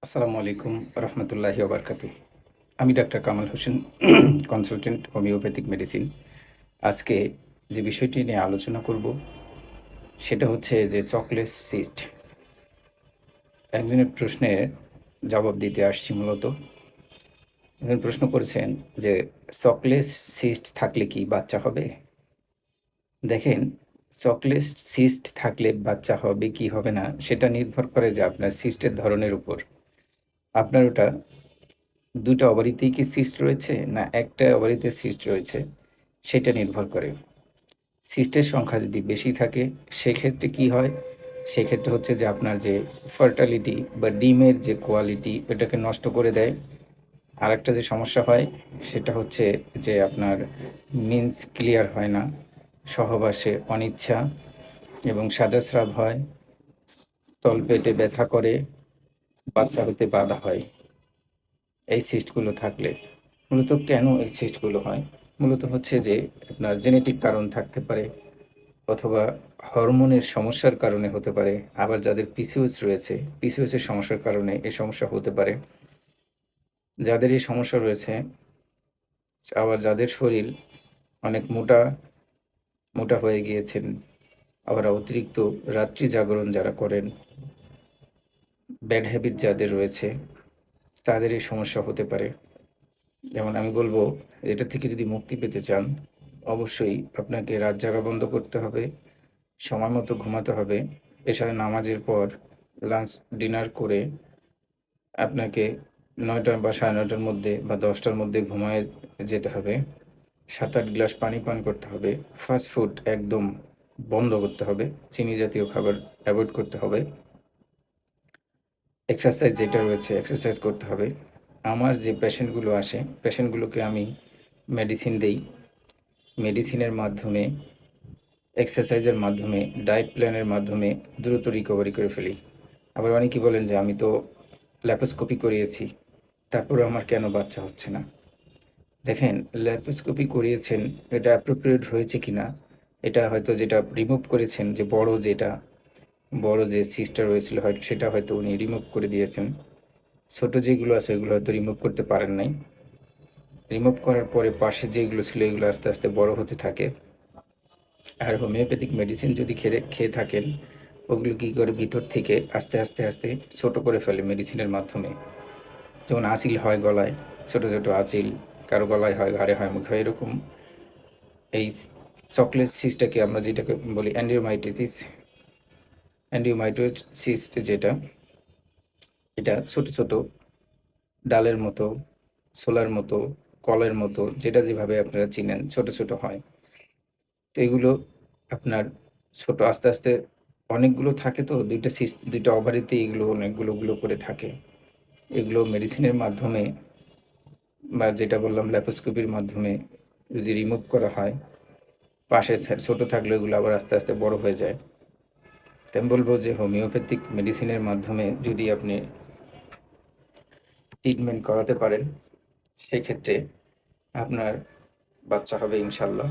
আসসালামু আলাইকুম রহমতুল্লাহি ওবরকাতু। আমি doctor Kamal Hossain, consultant homeopathic medicine. আজকে যে বিষয়টি নিয়ে আলোচনা করব সেটা হচ্ছে যে চকলেট সিস্ট। একজনের প্রশ্নের জবাব দিতে আসছি মূলত। একজন প্রশ্ন করেছেন যে চকলেট সিস্ট থাকলে কি বাচ্চা হবে? দেখেন, চকলেট সিস্ট থাকলে বাচ্চা হবে কি হবে না সেটা নির্ভর করে যে আপনার সিস্টের ধরনের উপর। আপনার ওটা ২ টা ওভারিতেই কি সিস্ট রয়েছে? না ১ টা ওভারিতে সিস্ট রয়েছে? সেটা নির্ভর করে। সিস্টের সংখ্যা যদি বেশি থাকে, সেক্ষেত্রে কি হয়? সেক্ষেত্রে হচ্ছে যে আপনার যে ফার্টিলিটি বা ডিমের যে কোয়ালিটি ওটাকে নষ্ট করে দেয়। আরেকটা যে সমস্যা হয় সেটা হচ্ছে যে আপনার মিন্স ক্লিয়ার হয় না, সহবাসে অনিচ্ছা এবং সাদাস্রাব হয়, তলপেটে ব্যথা করে, বাচ্চা হতে বাধা হয়। এই সিস্টগুলো থাকলে। মূলত কেন এই সিস্টগুলো হয়? মূলত হচ্ছে যে আপনার জেনেটিক কারণ থাকতে পারে অথবা হরমোনের সমস্যার কারণে হতে পারে। আবার যাদের পিসিওএস রয়েছে, পিসিওএস এর সমস্যার কারণে এই সমস্যা হতে পারে। যাদের এই সমস্যা রয়েছে, আবার যাদের শরীর অনেক মোটা, মোটা হয়ে গিয়েছেন, আবার অতিরিক্ত রাত্রি জাগরণ যারা করেন, ব্যাড হ্যাবিট যাদের রয়েছে, তাদের এই সমস্যা হতে পারে। যেমন আমি বলব, এটা থেকে যদি মুক্তি পেতে চান, অবশ্যই আপনাকে রাত জাগা বন্ধ করতে হবে, সময় মতো ঘুমাতে হবে। এছাড়া নামাজের পর লাঞ্চ ডিনার করে আপনাকে ৯টা বা ৯:৩০টার মধ্যে বা ১০টার মধ্যে ঘুমায়ে যেতে হবে। ৭-৮ গ্লাস পানি পান করতে হবে। ফাস্ট ফুড একদম বন্ধ করতে হবে। চিনি জাতীয় খাবার এভয়েড করতে হবে। এক্সারসাইজ যেটা রয়েছে এক্সারসাইজ করতে হবে। আমার যে পেশেন্টগুলো আসে, পেশেন্টগুলোকে আমি মেডিসিন দেই। মেডিসিনের মাধ্যমে, এক্সারসাইজের মাধ্যমে, ডায়েট প্ল্যানের মাধ্যমে দ্রুত রিকভারি করে ফেলি। আবার অনেকেই বলেন যে আমি তো ল্যাপ্রোস্কোপি করিয়েছি, তারপরেও আমার কেন বাচ্চা হচ্ছে না? দেখেন, ল্যাপ্রোস্কোপি করিয়েছেন, এটা অ্যাপ্রোপ্রিয়েট হয়েছে কিনা, এটা হয়তো যেটা রিমুভ করেছেন যে বড় যে সিস্টটা রয়েছিল হয়তো সেটা হয়তো উনি রিমুভ করে দিয়েছেন। ছোট যেগুলো আছে ওগুলো হয়তো রিমুভ করতে পারেন নাই। রিমুভ করার পরে পাশে যেগুলো ছিল এগুলো আস্তে আস্তে বড় হতে থাকে। আর হোমিওপ্যাথিক মেডিসিন যদি খেয়ে থাকেন, ওগুলো কী করে ভিতর থেকে আস্তে আস্তে আস্তে ছোট করে ফেলে মেডিসিনের মাধ্যমে। যেমন আঁচিল হয় গলায়, ছোট ছোট আঁচিল, কারো গলায় হয়, ঘাড়ে হয়, মুখে হয়, এরকম এই চকলেট সিস্টটাকে আমরা যেটাকে বলি অ্যান্ডিওমাইটোসিস, অ্যান্ডিওমাইটোয়েড সিস্ট যেটা, এটা ছোট ছোট ডালের মতো, ছোলার মতো, কলের মতো, যেটা যেভাবে আপনারা চিনেন, ছোট ছোট হয়। তো এগুলো আপনার ছোট আস্তে আস্তে অনেকগুলো থাকে, তো ২টা ওভারিতে এগুলো অনেকগুলো করে থাকে। এগুলো মেডিসিনের মাধ্যমে বা যেটা বললাম ল্যাপ্রোস্কোপির মাধ্যমে যদি রিমুভ করা হয়, পাশে ছোট থাকলে এগুলো আবার আস্তে আস্তে বড় হয়ে যায়। তো আমি বলবো যে হোমিওপ্যাথিক মেডিসিনের মাধ্যমে যদি আপনি ট্রিটমেন্ট করাতে পারেন, সেক্ষেত্রে আপনার বাচ্চা হবে ইনশাল্লাহ।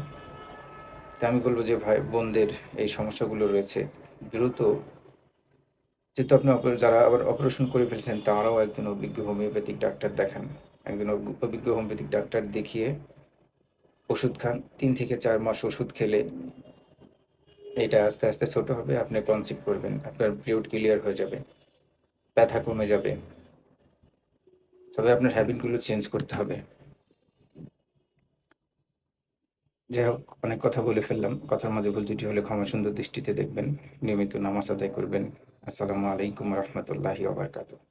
তাই আমি বলবো যে ভাই বোনদের এই সমস্যাগুলো রয়েছে, দ্রুত, যেহেতু আপনি যারা আবার অপারেশন করে ফেলছেন তারাও একজন অভিজ্ঞ হোমিওপ্যাথিক ডাক্তার দেখান। একজন অভিজ্ঞ হোমিওপ্যাথিক ডাক্তার দেখিয়ে ওষুধ খান। ৩ থেকে ৪ মাস ওষুধ খেলে এটা আস্তে আস্তে ছোট হবে, আপনি কনসিভ করবেন, আপনার পিরিয়ড ক্লিয়ার হয়ে যাবে, ব্যথা কমে যাবে। তবে আপনার হ্যাবিটগুলো চেঞ্জ করতে হবে। যাই হোক, অনেক কথা বলে ফেললাম। কথার মাঝে ভুল ত্রুটি হলে ক্ষমা সুন্দর দৃষ্টিতে দেখবেন। নিয়মিত নামাজ আদায় করবেন। আসসালামু আলাইকুম রহমতুল্লাহি ওয়া বারাকাতুহু।